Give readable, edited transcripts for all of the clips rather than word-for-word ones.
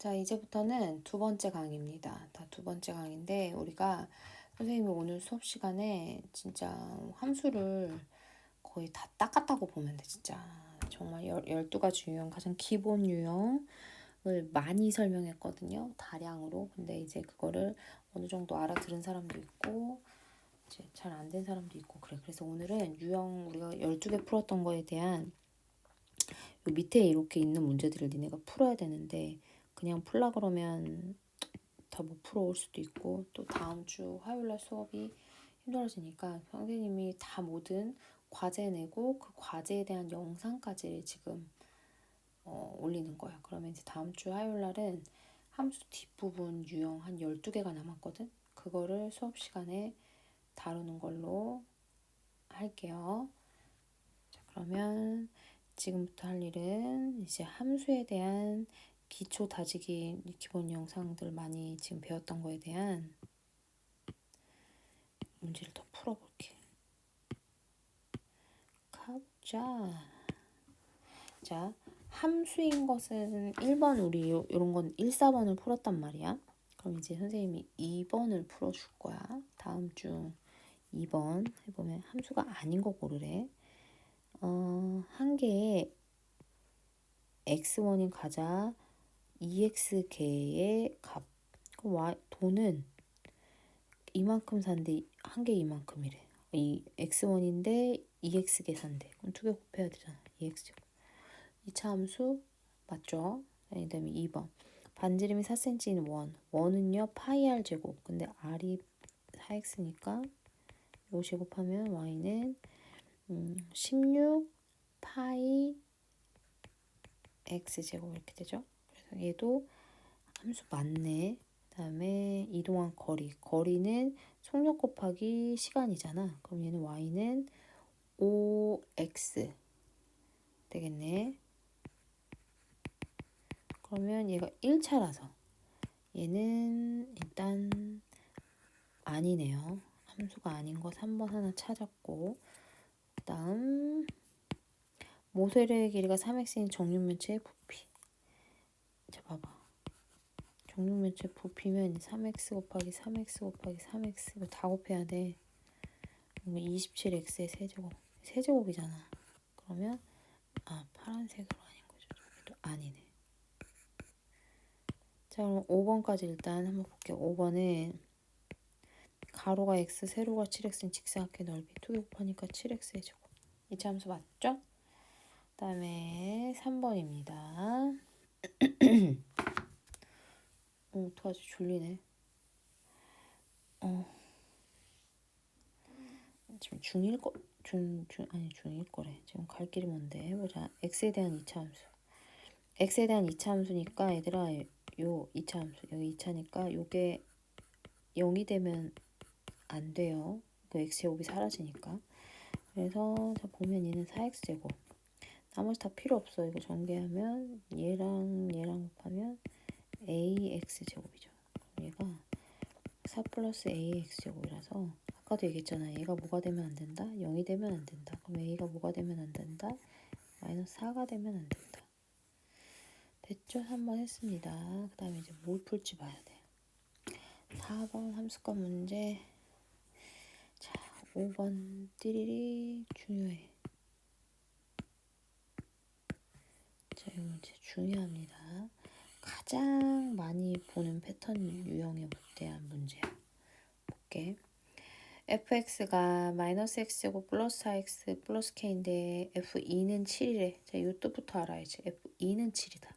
자, 이제부터는 두 번째 강의입니다. 다 두 번째 강의인데, 우리가 선생님이 오늘 수업 시간에 진짜 함수를 거의 다 닦았다고 보면 돼, 진짜. 정말 12가지 유형, 가장 기본 유형을 많이 설명했거든요. 다량으로. 근데 이제 그거를 어느 정도 알아들은 사람도 있고, 이제 잘 안 된 사람도 있고, 그래. 그래서 오늘은 유형 우리가 12개 풀었던 거에 대한 요 밑에 이렇게 있는 문제들을 니네가 풀어야 되는데, 그냥 풀라 그러면 다 못 풀어올 수도 있고, 또 다음 주 화요일날 수업이 힘들어지니까 선생님이 다 모든 과제 내고 그 과제에 대한 영상까지 지금 올리는 거야. 그러면 이제 다음 주 화요일날은 함수 뒷부분 유형 한 12개가 남았거든. 그거를 수업 시간에 다루는 걸로 할게요. 자, 그러면 지금부터 할 일은 이제 함수에 대한 기초 다지기 기본 영상들 많이 지금 배웠던 거에 대한 문제를 더 풀어볼게. 가보자. 자, 함수인 것은 1번 우리 이런 건 1, 4번을 풀었단 말이야. 그럼 이제 선생님이 2번을 풀어줄 거야. 다음 주 2번 해보면 함수가 아닌 거 고르래. 한 개의 x1인 가자 2x개의 값. 그럼 돈은 이만큼 산대 한 개 이만큼이래. 이 x1인데 2x개 산대. 그럼 두 개 곱해야 되잖아. 2x제곱. 2차 함수 맞죠? 그 다음에 2번. 반지름이 4cm인 원. 원은요 파이 r 제곱. 근데 r이 4x니까 요 제곱하면 y는 16 파이 x제곱 이렇게 되죠. 그래서 얘도 함수 맞네. 그 다음에 이동한 거리. 거리는 속력 곱하기 시간이잖아. 그럼 얘는 y는 5x 되겠네. 그러면 얘가 1차라서 얘는 일단 아니네요. 함수가 아닌 거 3번 하나 찾았고, 그 다음 모세의 길이가 3x인 정육면체의 부피. 자, 봐봐. 정육면체 부피면 3x 곱하기 3x 곱하기 3x 이거 다 곱해야 돼. 27x의 세제곱. 세제곱이잖아. 그러면 파란색으로 아닌 거죠. 또 아니네. 자, 그럼 5번까지 일단 한번 볼게요. 5번은 가로가 x, 세로가 7x인 직사각의 넓이. 두 개 곱하니까 7x의 제곱. 이차 함수 맞죠? 그 다음에 3번입니다. 어떡하지? 졸리네. 지금 중1 거래. 지금 갈 길이 먼데. 해보자. x에 대한 2차 함수. x에 대한 2차 함수니까 얘들아, 요 2차 함수. 여기 2차니까 요게 0이 되면 안 돼요. 그 x제곱이 사라지니까. 그래서 자 보면 얘는 4x제곱. 나머지 다 필요 없어. 이거 전개하면 얘랑 곱하면 ax제곱이죠. 그럼 얘가 4 플러스 ax제곱이라서 아까도 얘기했잖아. 얘가 뭐가 되면 안 된다? 0이 되면 안 된다. 그럼 a가 뭐가 되면 안 된다? 마이너스 4가 되면 안 된다. 됐죠? 3번 했습니다. 그 다음에 이제 뭘 풀지 봐야 돼. 4번 함수값 문제. 자, 5번 띠리리 중요해. 자, 이거 이제 중요합니다. 가장 많이 보는 패턴 유형에 대한 문제야. 볼게. fx가 마이너스 x제곱 플러스 4x 플러스 k인데 f2는 7이래. 자, 이 뜻부터 알아야지. f2는 7이다.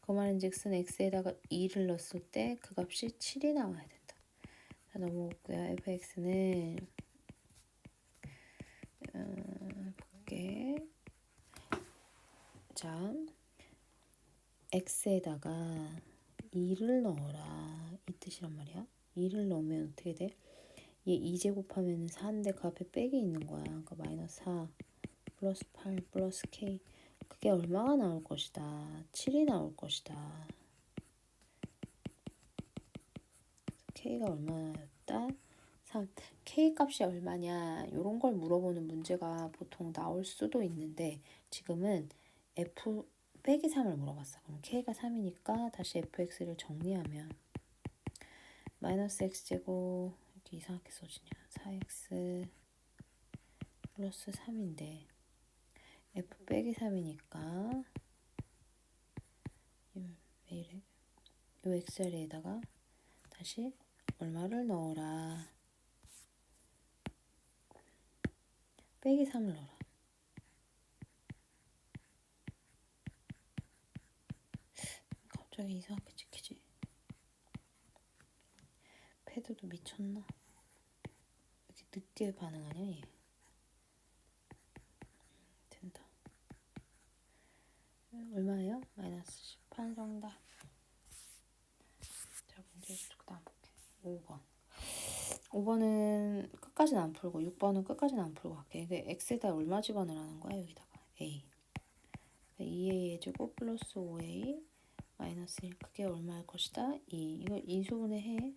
그 말은 즉슨 x에다가 2를 넣었을 때 그 값이 7이 나와야 된다. 자, 넘어올게요. fx는 볼게. 자, x에다가 2를 넣어라. 이 뜻이란 말이야. 2를 넣으면 어떻게 돼? 얘 2제곱하면 4인데 그 앞에 빼기 있는 거야. 그러니까 마이너스 4 플러스 8 플러스 k. 그게 얼마가 나올 것이다. 7이 나올 것이다. k가 얼마였다? 3. k 값이 얼마냐 이런 걸 물어보는 문제가 보통 나올 수도 있는데 지금은 f 빼기 3을 물어봤어. 그럼 k가 3이니까 다시 fx를 정리하면 마이너스 x제곱 이렇게 이상하게 써지냐 4x 플러스 3인데 f 빼기 3이니까 왜 이래? 요 x자리에다가 다시 얼마를 넣어라. 빼기 3을 넣어라. 갑자기 이상하게 찍히지? 패드도 미쳤나? 이렇게 늦게 반응하냐 얘? 된다. 얼마예요? 마이너스 18 정답. 자, 문제 그 다음 볼게. 5번. 5번은 끝까지는 안 풀고 6번은 끝까지는 안 풀고 갈게. 이게 x에다 얼마 집어넣으라는 거야? 여기다가 a. 2a의 제곱 플러스 5a 마이너스 1. 그게 얼마일 것이다? 2. 이거 인수분해 해.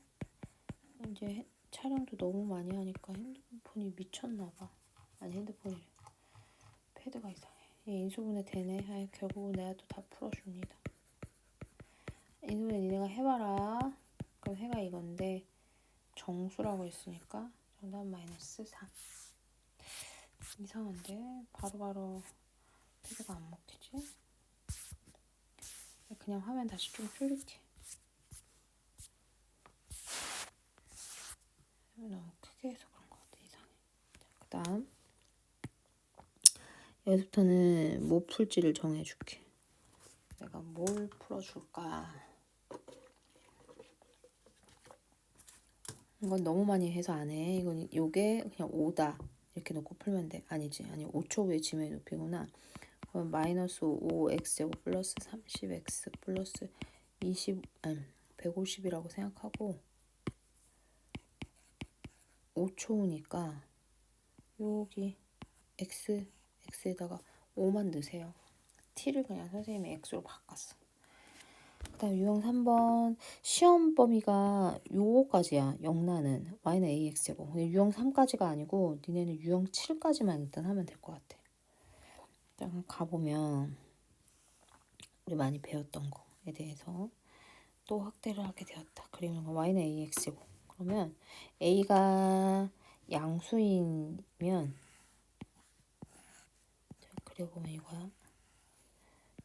이제 촬영도 너무 많이 하니까 핸드폰이 미쳤나봐. 아니 핸드폰이 패드가 이상해. 인수분해 되네. 결국은 내가 또 다 풀어줍니다. 인수분해 니네가 해봐라. 그럼 해가 이건데 정수라고 했으니까 정답 마이너스 3. 이상한데 바로바로 패드가 안 먹히지? 그냥 화면 다시 좀 줄일게. 너무 크게 해서 그런 것 같아. 이상해. 그 다음 여기서부터는 뭐 풀지를 정해줄게. 내가 뭘 풀어줄까? 이건 너무 많이 해서 안 해. 이건 요게 그냥 5다 이렇게 놓고 풀면 돼. 아니지. 아니 5초 후에 지면의 높이구나. 그럼 마이너스 5x제곱 플러스 30x 플러스 150이라고 생각하고 5초 후니까 여기 x에다가 5만 넣으세요. t를 그냥 선생님이 x로 바꿨어. 그 다음 유형 3번 시험 범위가 요거까지야. 영란은 y는 ax제곱. 근데 유형 3까지가 아니고 니네는 유형 7까지만 일단 하면 될 것 같아. 일단 가보면 우리 많이 배웠던 거에 대해서 또 확대를 하게 되었다. 그리고 y는 ax제곱. 그러면 a가 양수이면 그려보면 이거야.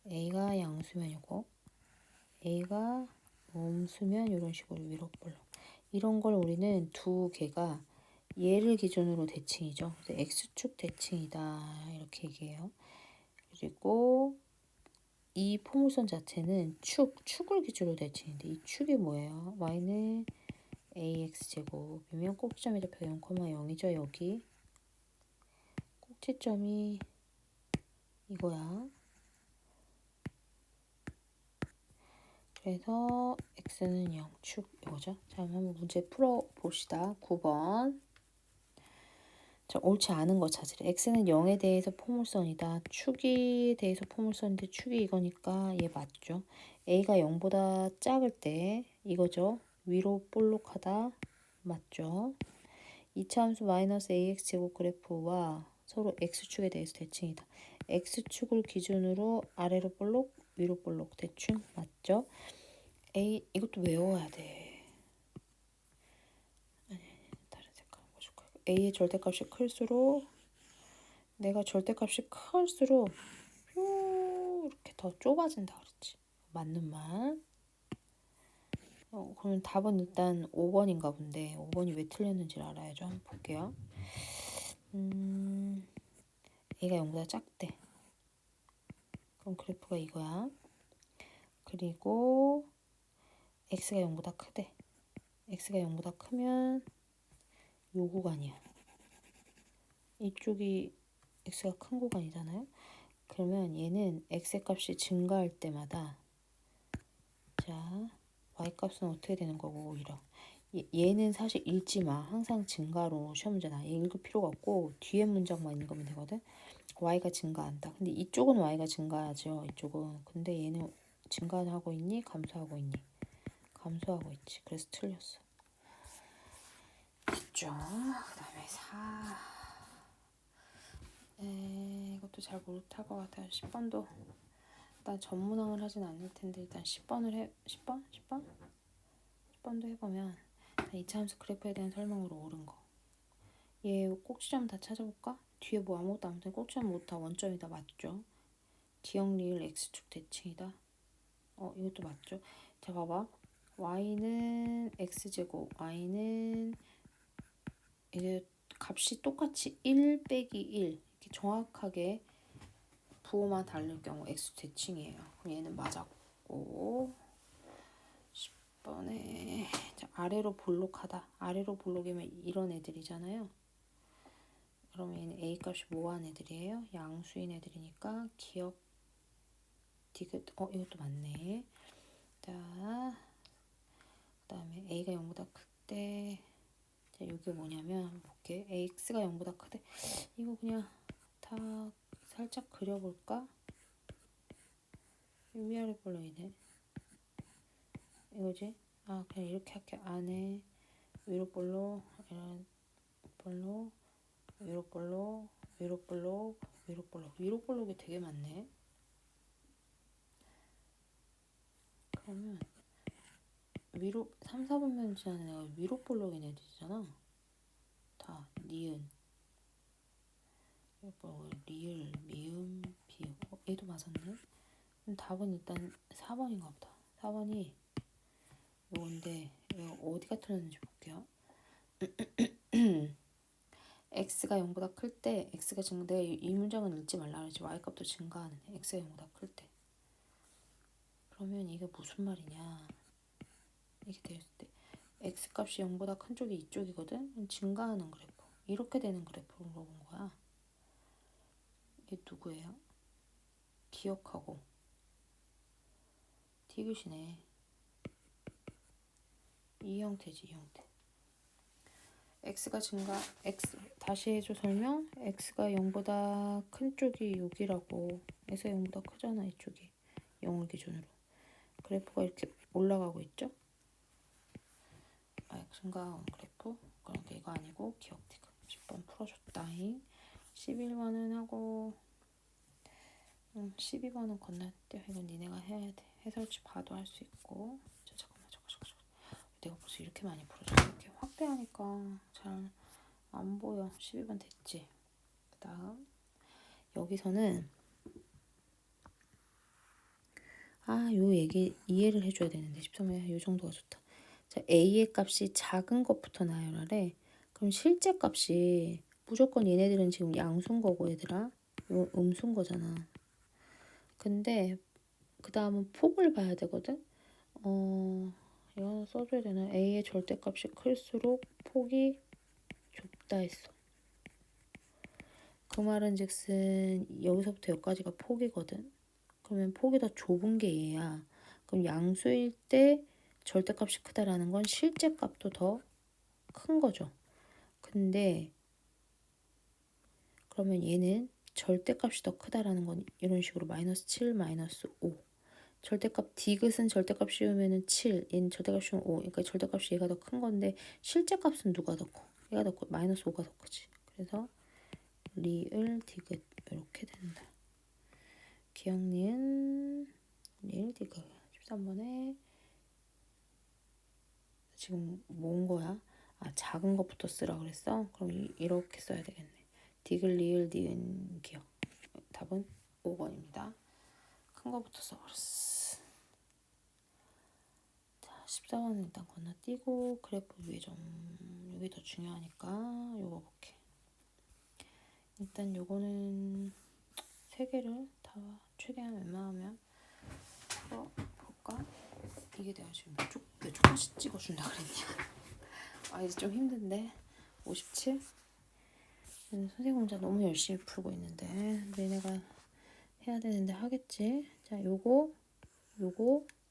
a가 양수면 이거 a가 음수면 이런 식으로 위로 볼록. 이런 걸 우리는 두 개가 얘를 기준으로 대칭이죠. 그래서 x축 대칭이다 이렇게 얘기해요. 그리고 이 포물선 자체는 축을 기준으로 대칭인데 이 축이 뭐예요? y는 ax제곱이면 꼭지점이 잡혀 0,0이죠. 여기 꼭지점이 이거야. 그래서 x는 0축 이거죠. 자, 한번 문제 풀어봅시다. 9번. 자, 옳지 않은 거 찾으래. x는 0에 대해서 포물선이다. 축에 대해서 포물선인데 축이 이거니까 얘 맞죠. a가 0보다 작을 때 이거죠. 위로 볼록하다. 맞죠. 이차 함수 마이너스 ax 제곱 그래프와 서로 x축에 대해서 대칭이다. x축을 기준으로 아래로 볼록 위로 볼록 대충 맞죠. a 이것도 외워야 돼. 아니 다른 색깔 보여줄 거야. a의 절대값이 클수록 내가 절대값이 클수록 이렇게 더 좁아진다 그랬지. 맞는 말. 그럼 답은 일단 5번인가 본데 5번이 왜 틀렸는지 알아야죠. 한번 볼게요. A가 0보다 작대. 그럼 그래프가 이거야. 그리고 X가 0보다 크대. X가 0보다 크면 요 구간이야. 이쪽이 X가 큰 구간이잖아요. 그러면 얘는 X의 값이 증가할 때마다 자 Y 값은 어떻게 되는 거고 오히려 얘는 사실 읽지 마. 항상 증가로 시험 문제나 얘 읽을 필요가 없고 뒤에 문장만 읽으면 되거든. y가 증가한다. 근데 이쪽은 y가 증가하죠. 이쪽은. 근데 얘는 증가하고 있니? 감소하고 있니? 감소하고 있지. 그래서 틀렸어. 됐죠? 그 다음에 4. 이것도 잘 못할 것 같아요. 10번도 일단 전문항을 하진 않을 텐데 일단 10번을 해 10번? 10번? 10번도 해보면 2차 함수 그래프에 대한 설명으로 옳은 거. 얘 꼭지점 다 찾아볼까? 뒤에 뭐 아무것도 안 돼. 꼭지점 못 다 원점이다. 맞죠? 기억 리을 x축 대칭이다. 이것도 맞죠? 자 봐봐. y는 x제곱, y는 이제 값이 똑같이 1 빼기 1 이렇게 정확하게 부호만 다를 경우 x 대칭이에요. 그럼 얘는 맞았고 10번에 자, 아래로 볼록하다. 아래로 볼록이면 이런 애들이잖아요. 그러면 얘는 a 값이 뭐한 애들이에요? 양수인 애들이니까 기억 디귿 이것도 맞네. 자 그다음에 a가 0보다 클때 자 이게 뭐냐면 볼게. ax가 0보다 크대. 이거 그냥 다 살짝 그려볼까? 위아래 볼록이네. 이거지? 그냥 이렇게 할게. 안에 위로 볼록, 이런 볼록, 위로 볼록, 위로 볼록, 위로 볼록. 위로 볼록이 되게 많네. 그러면 위로 3, 4분면 지나는 애가 위로 볼록인 애들이잖아. 다 니은, 리을, 미음, 비읍. 얘도 맞았네. 그럼 답은 일단 4번인가 보다. 4번이 요건데 이거 어디가 틀렸는지 볼게요. x가 0보다 클 때 x가 증가. 내가 이 문장은 읽지 말라 그러지. y값도 증가하는 애. x가 0보다 클 때. 그러면 이게 무슨 말이냐. 이렇게 되었을 때 x값이 0보다 큰 쪽이 이쪽이거든. 증가하는 그래프. 이렇게 되는 그래프를 물어본 거야. 이게 누구예요? 기억하고 디귿이네. 이 형태지, 이 형태. x가 증가, x 다시 해줘 설명. x가 0보다 큰 쪽이 여기라고. x가 0보다 크잖아, 이쪽이. 0을 기준으로. 그래프가 이렇게 올라가고 있죠? 증가하는 그래프. 그러니까 이거 아니고 기억 디귿. 10번 풀어줬다잉. 11번은 하고 12번은 건너뛰어. 이건 니네가 해야 돼. 해설지 봐도 할 수 있고. 잠깐만. 내가 벌써 이렇게 많이 풀어줬어. 이렇게 확대하니까 잘 안 보여. 12번 됐지. 그 다음 여기서는 요 얘기 이해를 해줘야 되는데 13번에 요 정도가 좋다. 자, a의 값이 작은 것부터 나열하래. 그럼 실제 값이 무조건 얘네들은 지금 양수인 거고 얘들아. 요 음수인 거잖아. 근데 그 다음은 폭을 봐야 되거든. 이거 써줘야 되나? a의 절대값이 클수록 폭이 좁다 했어. 그 말은 즉슨 여기서부터 여기까지가 폭이거든. 그러면 폭이 더 좁은 게 얘야. 그럼 양수일 때 절대값이 크다라는 건 실제 값도 더 큰 거죠. 근데 그러면 얘는 절대값이 더 크다라는 건 이런 식으로 마이너스 7, 마이너스 5. 절대값 디귿은 절대값 씌우면은 7, 얘는 절대값 씌우면 5. 그러니까 절대값이 얘가 더 큰 건데 실제 값은 누가 더 커? 얘가 더 커. 마이너스 5가 더 크지. 그래서 리을 디귿 이렇게 된다. 기억 니은 리을 디귿. 13번에 지금 뭔 거야? 작은 것부터 쓰라 그랬어? 그럼 이렇게 써야 되겠네. 디귿 리을 니은 기억. 답은 5번입니다. 큰 거부터 써버렸어. 자, 14번은 일단 건너뛰고 그래프 위에 좀 여기 더 중요하니까 요거 볼게. 일단 요거는 세 개를 다 최대한 웬만하면 풀어볼까? 이게 내가 지금 몇 초까지 찍어준다 그랬냐. 이제 좀 힘든데 57? 선생님 혼자 너무 열심히 풀고 있는데 너네가 해야 되는데 하겠지. 자, 요거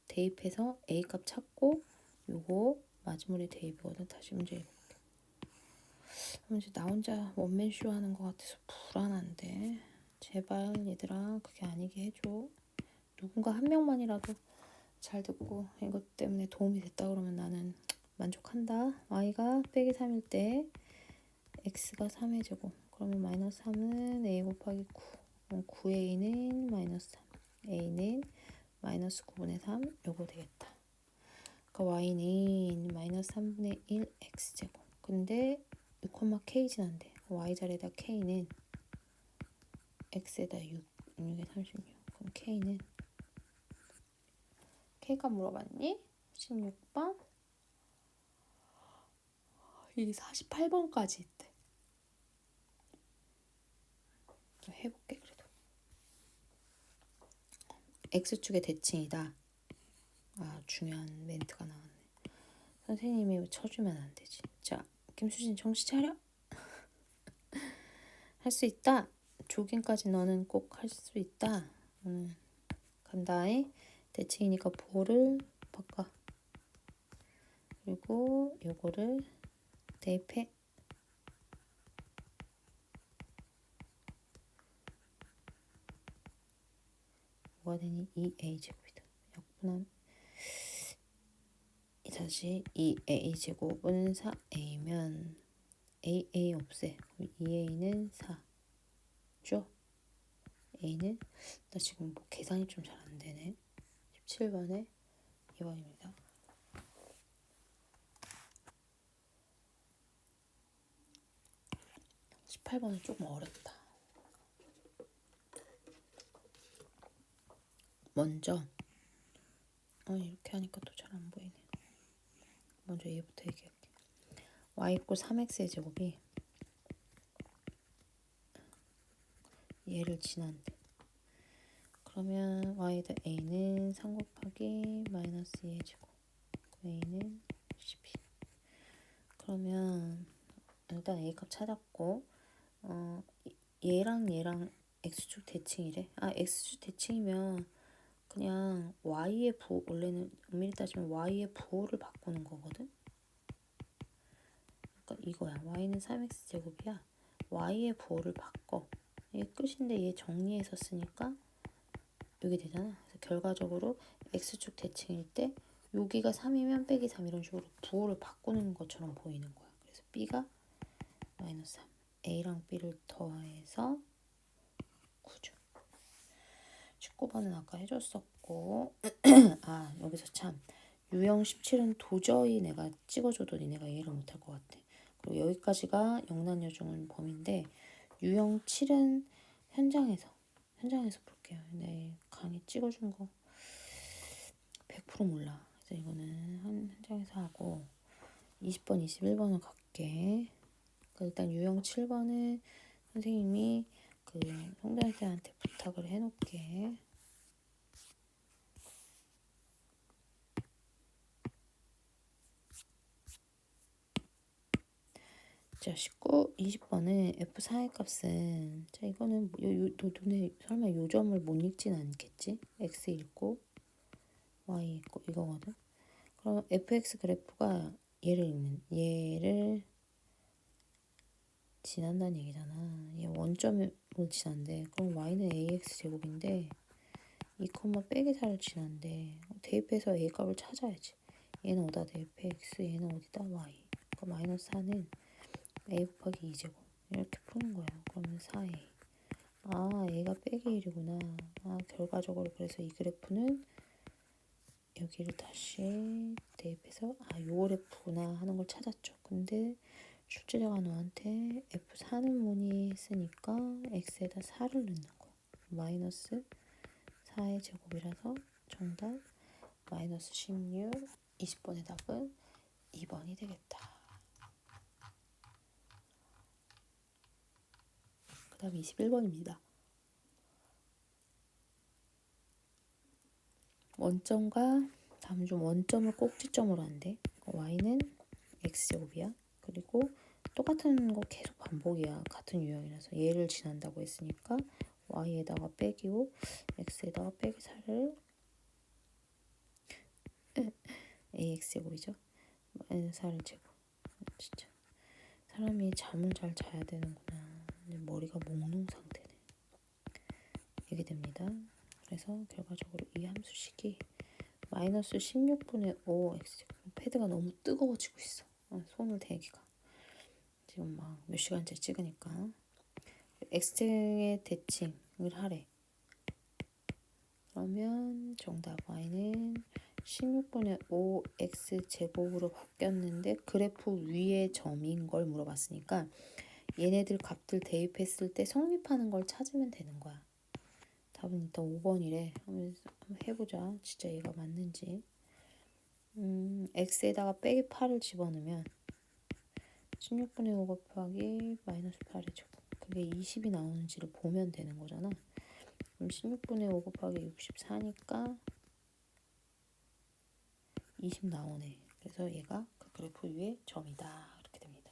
대입해서 A 값 찾고 요거 마지막에 대입이거든. 다시 문제 읽어볼게. 그럼 이제 나 혼자 원맨쇼 하는 것 같아서 불안한데 제발 얘들아 그게 아니게 해줘. 누군가 한 명만이라도 잘 듣고 이것 때문에 도움이 됐다 그러면 나는 만족한다. y가 빼기 3일 때 x가 3의 제곱. 그러면 마이너스 3은 a 곱하기 9. 그럼 9a는 마이너스 3. a는 마이너스 9분의 3 요거 되겠다. 그러니까 y는 마이너스 3분의 1 x제곱. 근데 6, k 지난데 y 자리에다 k는 x에다 6, 6에 36. 그럼 k가 물어봤니? 16번? 이게 48번까지 있대. 해볼게 그래도. x축의 대칭이다. 아, 중요한 멘트가 나왔네. 선생님이 쳐주면 안 되지. 자, 김수진 정신 차려. 할 수 있다. 조깅까지 너는 꼭 할 수 있다. 간다에 대칭이니까 보를 바꿔. 그리고 요거를 대입해. 뭐가 되니? 2a제곱이다. 역분함 다시 2a제곱은 4a면 a 없애. 그럼 2a는 4죠? a는 나 지금 뭐 계산이 좀 잘 안 되네. 17번에 2번입니다. 18번은 조금 어렵다. 먼저 이렇게 하니까 또 잘 안 보이네. 먼저 얘부터 얘기할게. y = 3x의 제곱이 얘를 지난대. 그러면 y에다 a는 3 곱하기 마이너스 2의 제곱. a는 12. 그러면 일단 a 값 찾았고 얘랑 x축 대칭이래. 아, x축 대칭이면 그냥 y의 부호, 원래는 엄밀히 따지면 y의 부호를 바꾸는 거거든. 그러니까 이거야. y는 3x제곱이야. y의 부호를 바꿔. 이게 끝인데 얘 정리해서 쓰니까 여기 되잖아. 그래서 결과적으로 x축 대칭일 때 여기가 3이면 빼기 3 이런 식으로 부호를 바꾸는 것처럼 보이는 거야. 그래서 b가 마이너스 3. a랑 b를 더해서 9죠. 19번은 아까 해줬었고 아, 여기서 참 유형 17은 도저히 내가 찍어줘도 니네가 이해를 못할 것 같아. 그리고 여기까지가 영란여중은 범인데 유형 7은 현장에서 볼게요. 네, 강의 찍어준 거 100% 몰라. 그래서 이거는 현장에서 하고 20번, 21번을 갈게. 일단 유형 7번은 선생님이 그 송대한테 부탁을 해놓을게. 자, 20번은 F4의 값은, 자, 이거는 너 눈에 설마 요 점을 못 읽진 않겠지? X 읽고 Y 읽고 이거거든. 그럼 fx 그래프가 얘를 지난다는 얘기잖아. 얘 원점을 지난대. 그럼 y는 ax 제곱인데 2, 빼기 4를 지난대. 대입해서 a 값을 찾아야지. 얘는 어디다 대입해? x, 얘는 어디다? y. 그러니까 마이너스 4는 a 곱하기 2제곱. 이렇게 푸는 거야. 그러면 4a. 아, 얘가 빼기 1이구나. 아, 결과적으로 그래서 이 그래프는 여기를 다시 대입해서 아, 요 그래프구나 하는 걸 찾았죠. 근데 출제자가 너한테 F4는 뭐니 했으니까 x에다 4를 넣는 거야. 마이너스 4의 제곱이라서 정답 마이너스 16. 20번의 답은 2번이 되겠다. 그 다음 21번입니다. 원점과 다음 중 원점을 꼭지점으로 한대. y는 x제곱이야. 그리고 똑같은 거 계속 반복이야. 같은 유형이라서 얘를 지난다고 했으니까 y에다가 빼기 5, x에다가 빼기 4를 ax제곱이죠. 마이너스 4를 제곱. 진짜 사람이 잠을 잘 자야 되는구나. 근데 머리가 몽롱 상태네. 이게 됩니다. 그래서 결과적으로 이 함수식이 마이너스 16분의 5 x제곱. 패드가 너무 뜨거워지고 있어. 손을 대기가. 지금 막 몇 시간째 찍으니까 x의 대칭을 하래. 그러면 정답 y는 16분의 5x제곱으로 바뀌었는데 그래프 위의 점인 걸 물어봤으니까 얘네들 값들 대입했을 때 성립하는 걸 찾으면 되는 거야. 답은 일단 5번이래. 한번 해보자. 진짜 얘가 맞는지. x에다가 빼기 8을 집어넣으면 16분의 5 곱하기 마이너스 8의 제곱. 그게 20이 나오는지를 보면 되는 거잖아. 그럼 16분의 5 곱하기 64니까 20 나오네. 그래서 얘가 그 그래프 위에 점이다. 이렇게 됩니다.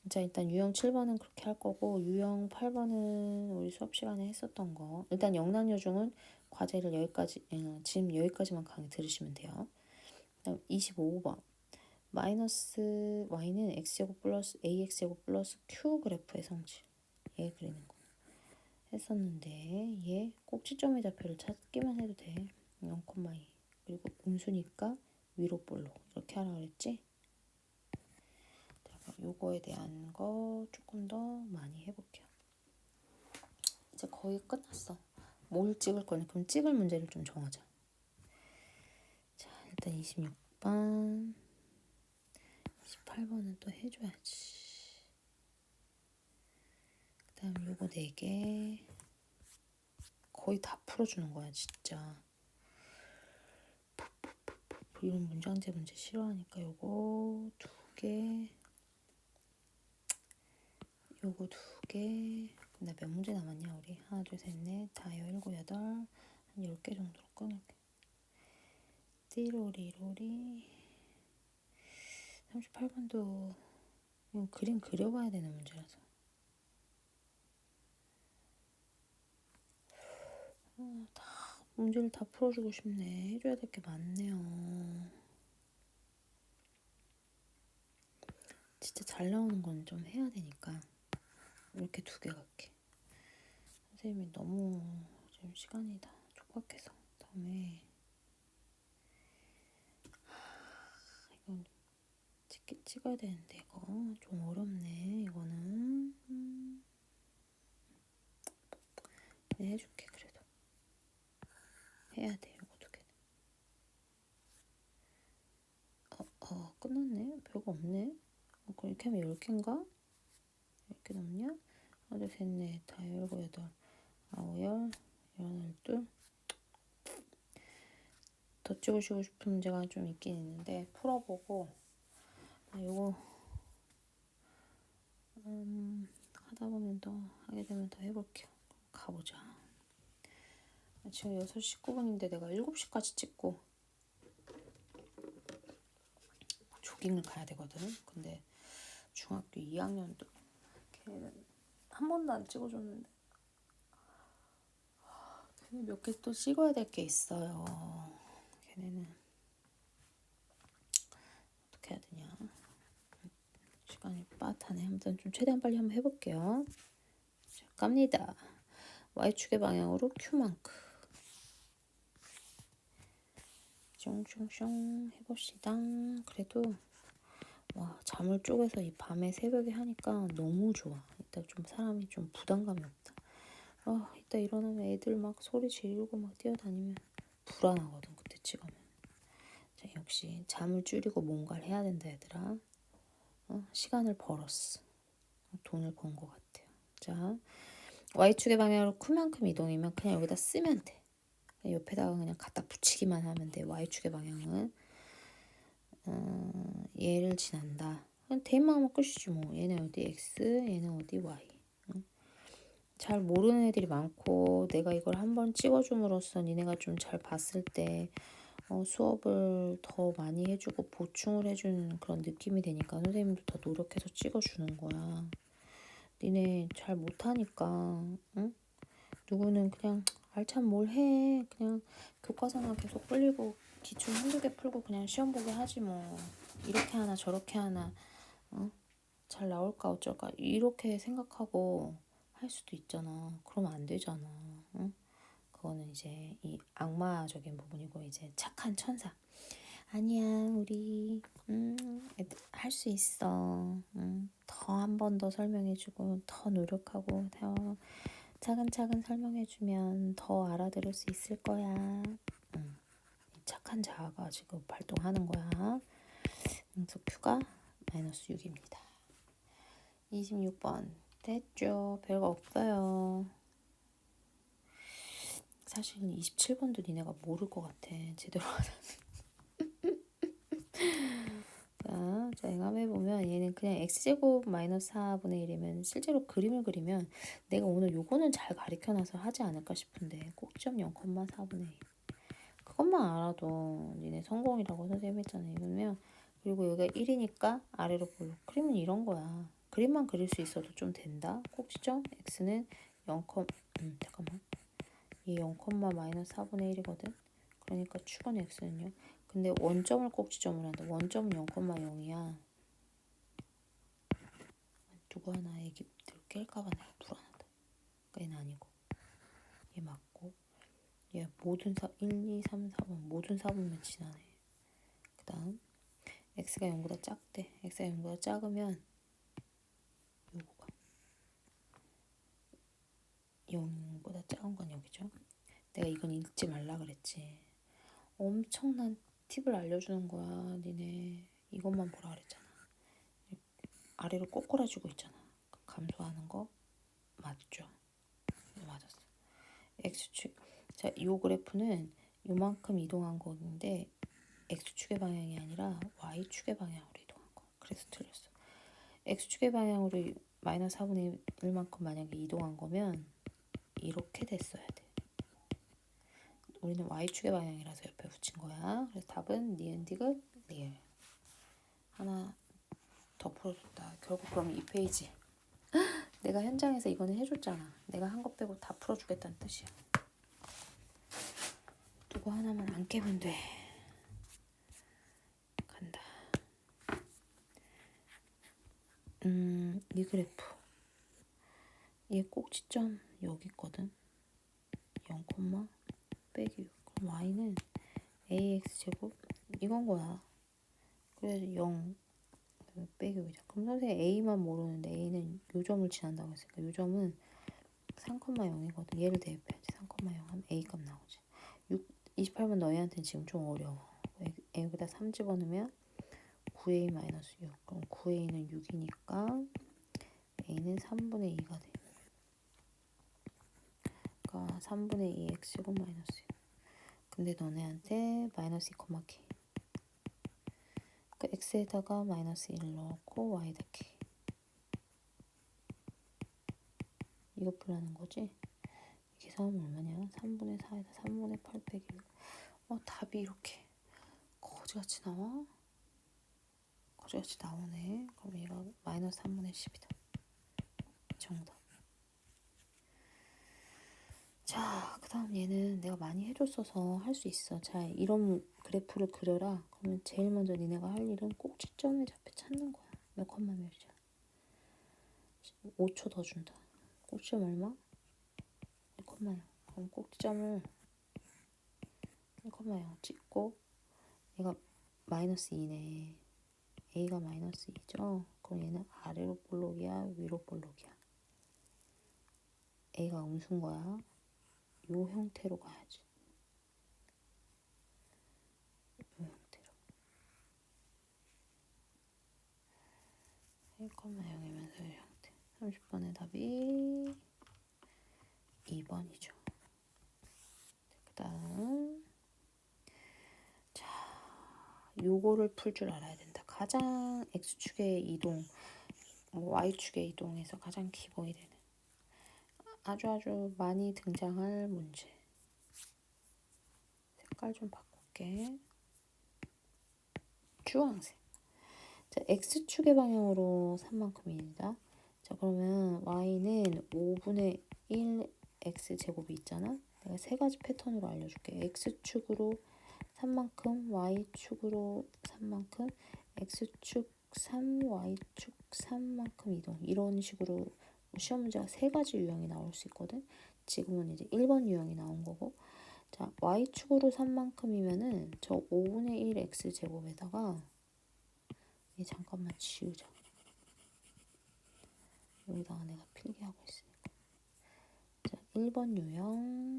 자, 일단 유형 7번은 그렇게 할 거고 유형 8번은 우리 수업 시간에 했었던 거. 일단 영락요중은 과제를 여기까지 지금 여기까지만 강의 들으시면 돼요. 그다음 25번 마이너스 y는 x제곱 플러스 ax제곱 플러스 q 그래프의 성질. 얘 그리는 거 했었는데 얘 꼭지점의 좌표를 찾기만 해도 돼. 0,2 그리고 음수니까 위로 볼로 이렇게 하라 그랬지? 자, 요거에 대한 거 조금 더 많이 해볼게요. 이제 거의 끝났어. 뭘 찍을 거니? 그럼 찍을 문제를 좀 정하자. 자, 일단 26번 28번은 또 해줘야지. 그 다음 요거 4개 거의 다 풀어주는 거야 진짜. 이런 문장제 문제 싫어하니까 요거 2개 요거 2개. 근데 몇 문제 남았냐 우리? 하나 둘 셋 넷 다여 7 8 한 10개 정도로 끊을게. 띠로리로리 38번도 이건 그림 그려봐야 되는 문제라서 다 문제를 다 풀어주고 싶네. 해줘야 될 게 많네요. 진짜 잘 나오는 건 좀 해야 되니까 이렇게 2개 갈게. 선생님이 너무 지금 시간이 다 촉박해서. 다음에 이건 찍어야 되는데 이거 좀 어렵네. 이거는 네, 해줄게. 그래도 해야 돼. 이거 2개. 끝났네. 별거 없네. 그럼 이렇게 하면 10개인가? 10개 넘냐? 하나 둘 셋 넷 다 7 8 아홉 12 더 찍으시고 싶은 문제가 좀 있긴 있는데 풀어보고 요거 하다 보면 더 하게 되면 더 해볼게요. 가보자. 지금 6시 19분인데 내가 7시까지 찍고 조깅을 가야 되거든. 근데 중학교 2학년도 걔는 한 번도 안 찍어줬는데 걔는 몇 개 또 찍어야 될 게 있어요. 걔네는 어떻게 해야 되냐. 시간이 빠타네. 아무튼 좀 최대한 빨리 한번 해볼게요. 자, 갑니다. Y축의 방향으로 Q만큼 숑숑숑 해봅시다. 그래도 와 잠을 쪼개서 이 밤에 새벽에 하니까 너무 좋아. 이따 좀 사람이 좀 부담감이 없다. 이따 일어나면 애들 막 소리 지르고 막 뛰어다니면 불안하거든. 그때 찍으면. 자, 역시 잠을 줄이고 뭔가를 해야 된다 얘들아. 시간을 벌었어. 돈을 번 것 같아요. 자, Y축의 방향으로 Q만큼 이동이면 그냥 여기다 쓰면 돼. 옆에다가 그냥 갖다 붙이기만 하면 돼. Y축의 방향은 얘를 지난다. 그냥 대입만 하면 끝이지 뭐. 얘는 어디 X, 얘는 어디 Y. 잘 모르는 애들이 많고 내가 이걸 한번 찍어줌으로써 니네가 좀 잘 봤을 때 수업을 더 많이 해주고 보충을 해주는 그런 느낌이 되니까 선생님도 더 노력해서 찍어주는 거야. 니네 잘 못하니까 응? 누구는 그냥 알찬 뭘 해. 그냥 교과서나 계속 끌리고 기출 1-2개 풀고 그냥 시험 보게 하지 뭐. 이렇게 하나 저렇게 하나 잘 나올까 어쩔까 이렇게 생각하고 할 수도 있잖아. 그러면 안 되잖아. 그거는 이제 이 악마적인 부분이고 이제 착한 천사. 아니야 우리 할 수 있어. 더 한 번 더 설명해주고 더 노력하고 더 차근차근 설명해주면 더 알아들을 수 있을 거야. 착한 자아가 지금 발동하는 거야. 그래서 Q가 마이너스 6입니다. 26번 됐죠. 별거 없어요. 사실 27번도 니네가 모를 것 같아. 제대로 안 하면. 자, 행함해보면 얘는 그냥 x제곱 마이너스 4분의 1이면 실제로 그림을 그리면 내가 오늘 요거는 잘 가르쳐놔서 하지 않을까 싶은데 꼭지점 0,4분의 1. 그것만 알아도 니네 성공이라고 선생님 했잖아. 이거면 그리고 여기가 1이니까 아래로 볼록. 그림은 이런 거야. 그림만 그릴 수 있어도 좀 된다. 꼭지점 x는 0, 잠깐만. 이 0, 마이너스 4분의 1이거든. 그러니까 축은 x는요. 근데 원점을 꼭지점으로 한다. 원점은 0,0이야. 누구 하나 애기들 깰까봐 내가 불안하다. 그러니까 얘는 아니고. 얘 맞고. 얘 모든 1, 2, 3, 4번 모든 4번면 지나네. 그 다음 x가 0보다 작대. x가 0보다 작으면 요거가 0보다 작은 건 여기죠. 내가 이건 읽지 말라 그랬지. 엄청난 팁을 알려주는 거야. 니네 이것만 보라 그랬잖아. 아래로 꼬꾸라지고 있잖아. 감소하는 거 맞죠? 맞았어. x축. 자, 이 그래프는 요만큼 이동한 건데 x축의 방향이 아니라 y축의 방향으로 이동한 거. 그래서 틀렸어. x축의 방향으로 마이너스 4분의 1만큼 만약에 이동한 거면 이렇게 됐어야 돼. 우리는 y축의 방향이라서 옆에 붙인 거야. 그래서 답은 니은 디귿 리을. 하나 더 풀어줬다. 결국 그럼 이 페이지. 내가 현장에서 이거는 해줬잖아. 내가 한 것 빼고 다 풀어주겠다는 뜻이야. 누구 하나만 안 깨면 돼. 간다. 이 그래프. 얘 꼭지점 여기 있거든. 0, 빼기 6. 그럼 y는 ax제곱 이건 거야. 그래서 0 빼기 6이죠. 그럼 선생님 a만 모르는데 a는 요 점을 지난다고 했으니까 요 점은 3,0이거든. 얘를 대입해야지. 3,0 하면 a 값 나오지. 28번 너희한테는 지금 좀 어려워. 여기다 3 집어넣으면 9a-6. 그럼 9a는 6이니까 a는 3분의 2가 돼. 그러니까 3분의 2 x제곱 마이너스 6. 근데 너네한테 마이너스 2, k. 그 x에다가 마이너스 1 넣고 y에다 k. 이거 풀라는 거지? 계산하면 얼마냐? 3분의 4에다 3분의 8 빼기 6. 답이 이렇게 거지같이 나와? 거지같이 나오네. 그럼 얘가 마이너스 3분의 10이다. 정답. 자, 그 다음 얘는 내가 많이 해줬어서 할 수 있어. 자, 이런 그래프를 그려라. 그러면 제일 먼저 니네가 할 일은 꼭지점의 좌표 찾는 거야. 몇 컴마 몇이야? 5초 더 준다. 꼭지점 얼마? 1,0. 그럼 꼭지점을 1,0 찍고 얘가 마이너스 2네. a가 마이너스 2죠? 그럼 얘는 아래로 볼록이야? 위로 볼록이야? a가 음수인 거야. 요 형태로 가야지. 요 형태로. 1,0이면서 이 형태. 30번의 답이 2번이죠. 그 다음 자, 요거를 풀 줄 알아야 된다. 가장 x축의 이동, y축의 이동에서 가장 기본이 되는 아주 많이 등장할 문제. 색깔 좀 바꿀게. 주황색. 자, x축의 방향으로 3만큼이다. 자, 그러면 y는 5분의 1 x제곱이 있잖아. 내가 세 가지 패턴으로 알려줄게. x축으로 3만큼, y축으로 3만큼, x축 3, y축 3만큼 이동. 이런 식으로 시험 문제가 세 가지 유형이 나올 수 있거든. 지금은 이제 1번 유형이 나온 거고. 자, y축으로 3만큼이면은 저 5분의 1 x제곱에다가 얘 잠깐만 지우자. 여기다가 내가 필기하고 있으니까. 자, 1번 유형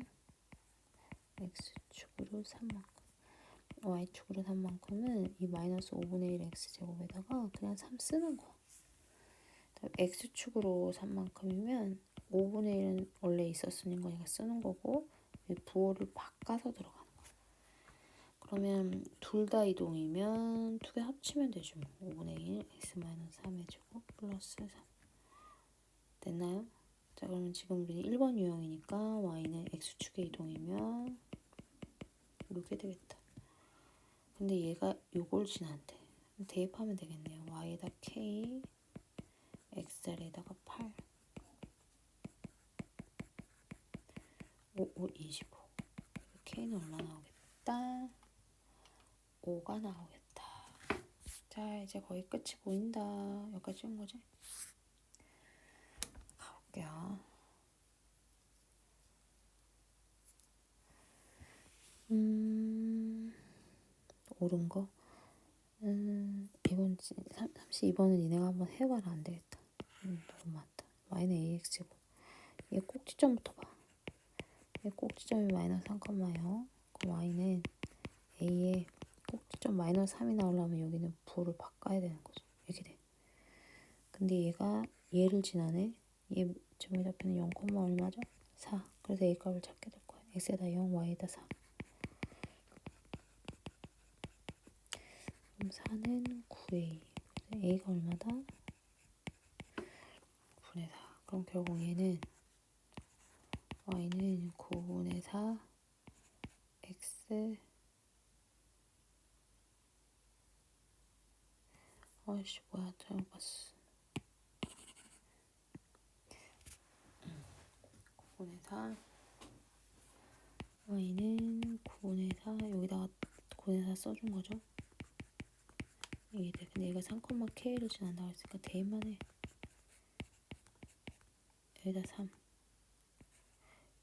x축으로 3만큼 y축으로 3만큼은 이 마이너스 5분의 1 x제곱에다가 그냥 3 쓰는 거야. x축으로 3만큼이면 5분의 1은 원래 있었으니 거니까 쓰는 거고 부호를 바꿔서 들어가는 거야. 그러면 둘 다 이동이면 두 개 합치면 되죠. 5분의 1 x-3의 제곱 플러스 3 됐나요? 자, 그러면 지금 우리 1번 유형이니까 y는 x축의 이동이면 이렇게 되겠다. 근데 얘가 요걸 지난대. 대입하면 되겠네요. y에다 k, x자리에다가 8, 5, 5, 25. k는 얼마 나오겠다? 5가 나오겠다. 자, 이제 거의 끝이 보인다. 여기까지 찍은 거지? 가볼게요. 옳은 거? 이건 32번은 니네가 한번 해봐라. 안 되겠다. 너무 많다. y는 ax고 얘 꼭지점부터 봐. 얘 꼭지점이 마이너스 3,0. 그럼 y는 a에 꼭지점 마이너스 3이 나오려면 여기는 부호를 바꿔야 되는 거죠. 이렇게 돼. 근데 얘가 얘를 지나네. 얘 점의 좌표는 0, 얼마죠? 4. 그래서 a 값을 찾게 될 거야. x에다 0, y에다 4. 그럼 4는 9a. a가 얼마다? 9분의 4. 그럼 결국 얘는 y는 9분의 4 x 아이씨 뭐야 잘못 봤어. 9분의 4 y는 9분의 4 여기다가 9분의 4 써준 거죠. 이게 돼. 근데 얘가 3,k를 지난다고 했으니까 대입만 해. 여기다 3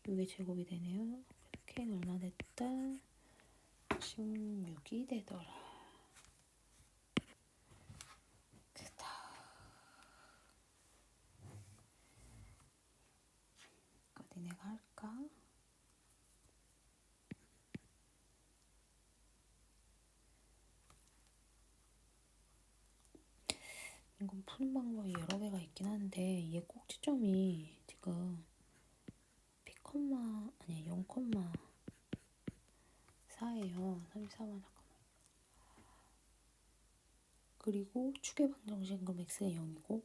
이게 제곱이 되네요. 그래서 k는 얼마 됐다? 16이 되더라. 됐다. 이거 니네가 할까? 이건 푸는 방법이 여러 개가 있긴 한데 얘 꼭지점이 지금 p, 아니 0,4예요. 34만 잠깐만. 그리고 축의 방정식은 그럼 x가 0이고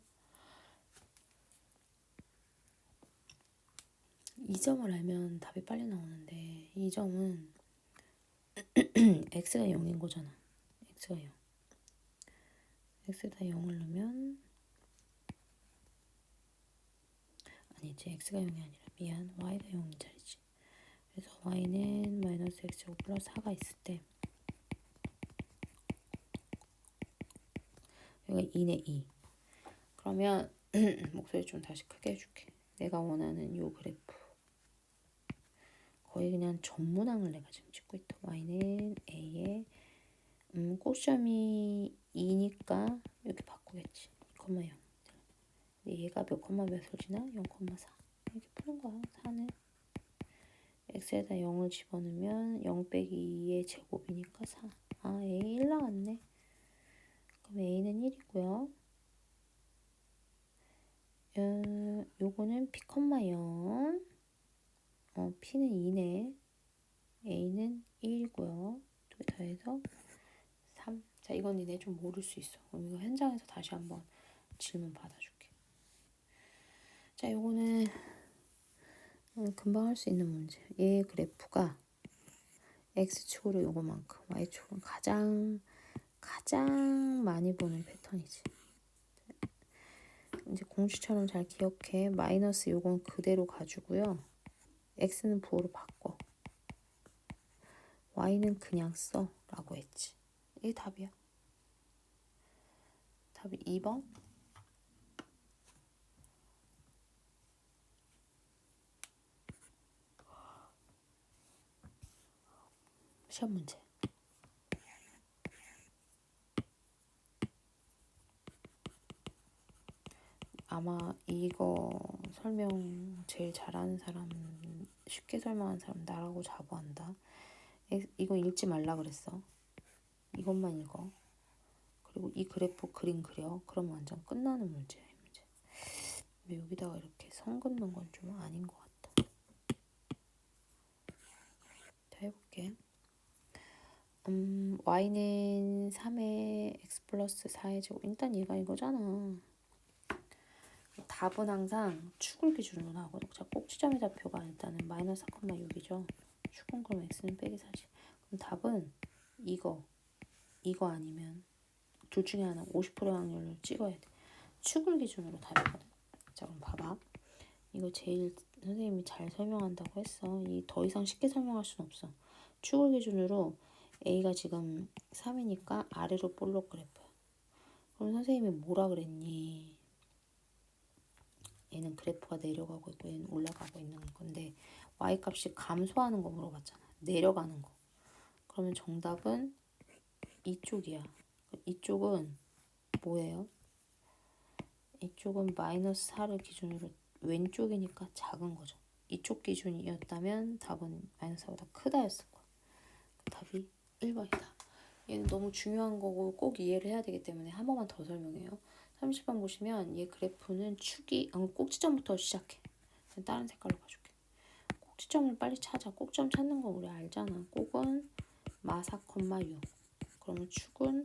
이 점을 알면 답이 빨리 나오는데 이 점은 x가 0인 거잖아. x가 0. x에다 0을 넣으면 아니지 x가 0이 아니라 미안 y가 0인 자리지. 그래서 y는 마이너스 x제곱 플러스 4가 있을 때 여기가 2네 2. 그러면 목소리 좀 다시 크게 해줄게. 내가 원하는 요 그래프 거의 그냥 전문항을 내가 지금 찍고 있다. y는 a에 꼭지점이 2니까 이렇게 바꾸겠지. 2,0. 얘가 몇 콤마 몇을 지나? 0,4. 이렇게 푸는 거야. 4는 x에다 0을 집어넣으면 0 빼기 2의 제곱이니까 4. 아, a 1 나왔네. 그럼 a는 1이고요. 요거는 p, 0. p는 2네. a는 1이고요. 두 개 더해서 3. 자, 이건 니네 좀 모를 수 있어. 그럼 이거 현장에서 다시 한번 질문 받아줄게. 자, 요거는 금방 할 수 있는 문제. 얘 그래프가 x축으로 요거만큼, y축은 가장 많이 보는 패턴이지. 이제 공식처럼 잘 기억해. 마이너스 요건 그대로 가지고요. x는 부호로 바꿔. y는 그냥 써 라고 했지. 이게 답이야. 답이 2번. 시험 문제. 아마 이거 설명 제일 잘하는 사람 쉽게 설명한 사람 나라고 자부한다. 이거 읽지 말라 그랬어. 이것만 읽어. 그리고 이 그래프 그림 그려. 그럼 완전 끝나는 문제야, 이 문제. 근데 여기다가 이렇게 선 긋는 건 좀 아닌 것 같다. 자, 해볼게. y는 3의 x 플러스 4의 제곱. 일단 얘가 이거잖아. 답은 항상 축을 기준으로 나오거든. 자, 꼭지점의 좌표가 일단은 마이너스 4,6이죠. 축은 그럼 x는 빼기 4지. 그럼 답은 이거 아니면 둘 중에 하나 50%의 확률을 찍어야 돼. 축을 기준으로 답이거든. 자, 그럼 봐봐. 이거 제일 선생님이 잘 설명한다고 했어. 이 더 이상 쉽게 설명할 수는 없어. 축을 기준으로 A가 지금 3이니까 아래로 볼록 그래프야. 그럼 선생님이 뭐라 그랬니? 얘는 그래프가 내려가고 있고 얘는 올라가고 있는 건데 y값이 감소하는 거 물어봤잖아. 내려가는 거. 그러면 정답은 이쪽이야. 이쪽은 뭐예요? 이쪽은 마이너스 4를 기준으로 왼쪽이니까 작은 거죠. 이쪽 기준이었다면 답은 마이너스 4보다 크다였을 거야. 답이 1번이다. 얘는 너무 중요한 거고 꼭 이해를 해야 되기 때문에 한 번만 더 설명해요. 30번 보시면 얘 그래프는 축이 꼭지점부터 시작해. 다른 색깔로 봐줄게. 꼭지점을 빨리 찾아. 꼭지점 찾는 거 우리 알잖아. 꼭은 마 4,6. 그러면 축은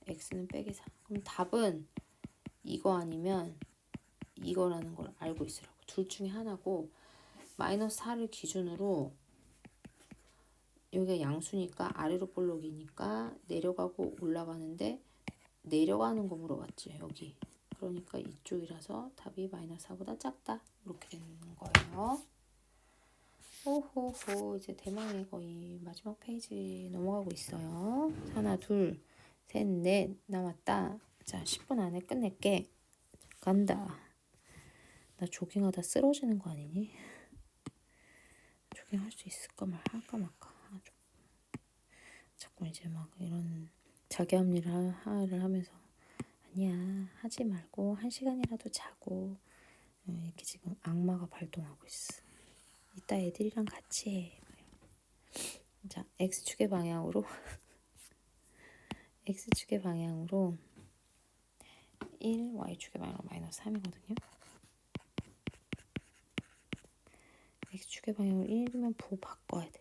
x는 빼기 4. 그럼 답은 이거 아니면 이거라는 걸 알고 있으라고. 둘 중에 하나고 마이너스 4를 기준으로 여기가 양수니까 아래로 볼록이니까 내려가고 올라가는데 내려가는 거 물어봤지 여기. 그러니까 이쪽이라서 답이 마이너스 4보다 작다. 이렇게 되는 거예요. 호호호 이제 대망의 거의 마지막 페이지 넘어가고 있어요. 하나 둘 셋 넷 남았다. 자 10분 안에 끝낼게. 간다. 나 조깅하다 쓰러지는 거 아니니? 조깅할 수 있을까 할까 말까. 자꾸 이제 막 이런 자기 합리를 하면서 아니야 하지 말고 1시간이라도 자고 이렇게 지금 악마가 발동하고 있어. 이따 애들이랑 같이 해. 자 x축의 방향으로 x축의 방향으로 1, y축의 방향으로 마이너스 3이거든요. x축의 방향으로 1이면 부호 바꿔야 돼.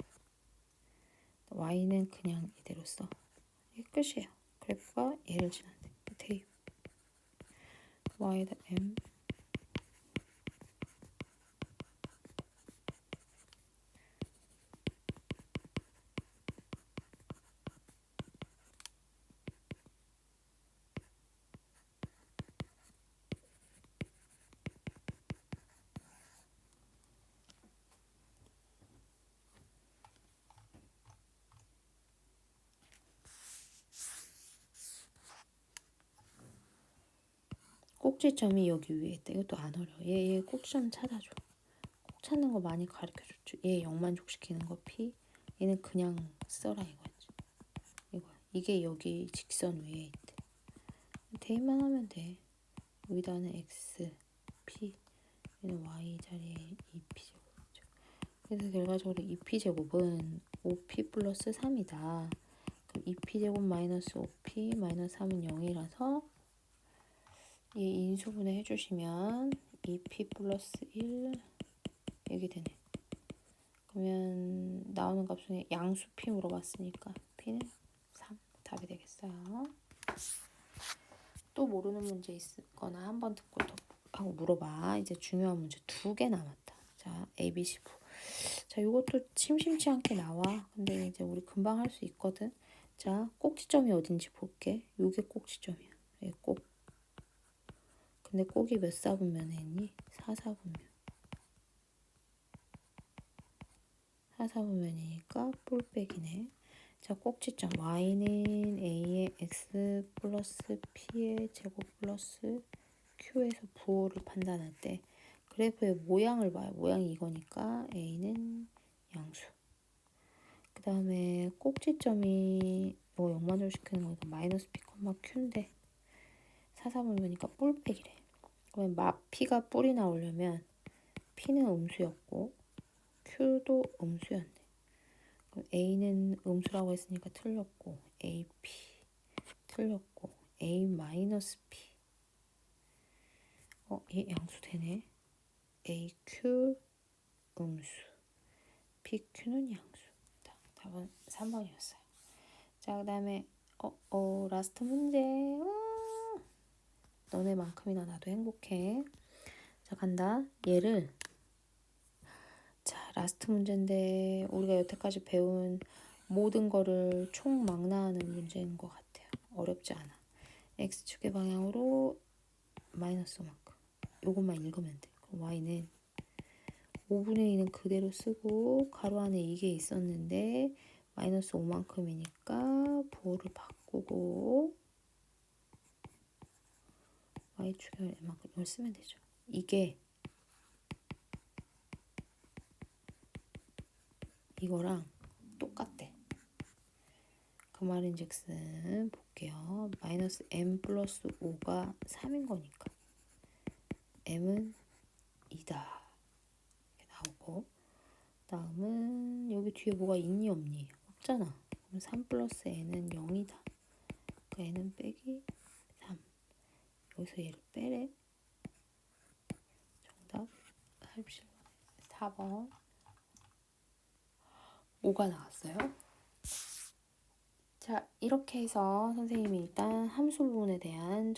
y는 그냥 이대로 써. 이게 끝이에요. 그래프가 얘를 지난대. 대입 y에다 m 꼭지점이 여기 위에 있다. 이것도 안 어려워. 얘 꼭지점 찾아줘. 꼭 찾는 거 많이 가르쳐줬죠. 얘 영만족시키는 거 P. 얘는 그냥 써라 이거지. 이게 여기 직선 위에 있대. 대입만 하면 돼. 여기다는 x, p, 얘는 y 자리에 2p 제곱이죠. 그래서 결과적으로 2p 제곱은 5p 플러스 3이다. 그럼 2p 제곱 마이너스 5p 마이너스 3은 0이라서 이 인수분해 해주시면 2p 플러스 1 이게 되네. 그러면 나오는 값 중에 양수 p 물어봤으니까 p는 3 답이 되겠어요. 또 모르는 문제 있거나 한 번 듣고 더 하고 물어봐. 이제 중요한 문제 2개 남았다. 자, A, B, C, 9. 자, 이것도 심심치 않게 나와. 근데 이제 우리 금방 할 수 있거든. 자, 꼭지점이 어딘지 볼게. 요게 꼭지점이야. 예, 꼭. 근데 꼭이 몇 사분면에 있니? 4사분면. 4사분면이니까 뿔백이네. 자, 꼭지점 y는 a의 x 플러스 p의 제곱 플러스 q에서 부호를 판단할 때 그래프의 모양을 봐요. 모양이 이거니까 a는 양수. 그 다음에 꼭지점이 이거 영만으로 시키는 거니까 마이너스 p, q인데 4사분면이니까 뿔백이래. 그러면 p가 뿔이 나오려면 p는 음수였고 Q도 음수였네. 그럼 A는 음수라고 했으니까 틀렸고, AP 틀렸고, A-P. 얘 양수 되네. AQ 음수, PQ는 양수. 답은 3번이었어요. 자, 그 다음에 라스트 문제. 너네만큼이나 나도 행복해. 자, 간다. 얘를 자, 라스트 문제인데 우리가 여태까지 배운 모든 거를 총망라하는 문제인 것 같아요. 어렵지 않아. X축의 방향으로 마이너스 5만큼. 요것만 읽으면 돼. 그럼 Y는 5분의 2는 그대로 쓰고 가로 안에 이게 있었는데 마이너스 5만큼이니까 부호를 바꾸고 Y축에 이만큼 이걸 쓰면 되죠. 이게 이거랑 똑같대. 그 말인즉슨 볼게요. 마이너스 m 플러스 5가 3인 거니까 m은 2다. 이렇게 나오고 다음은 여기 뒤에 뭐가 있니 없니? 없잖아. 그럼 3 플러스 n은 0이다. 그러니까 n은 빼기 3. 여기서 얘를 빼래. 정답 4번 5가 나왔어요. 자, 이렇게 해서 선생님이 일단 함수 부분에 대한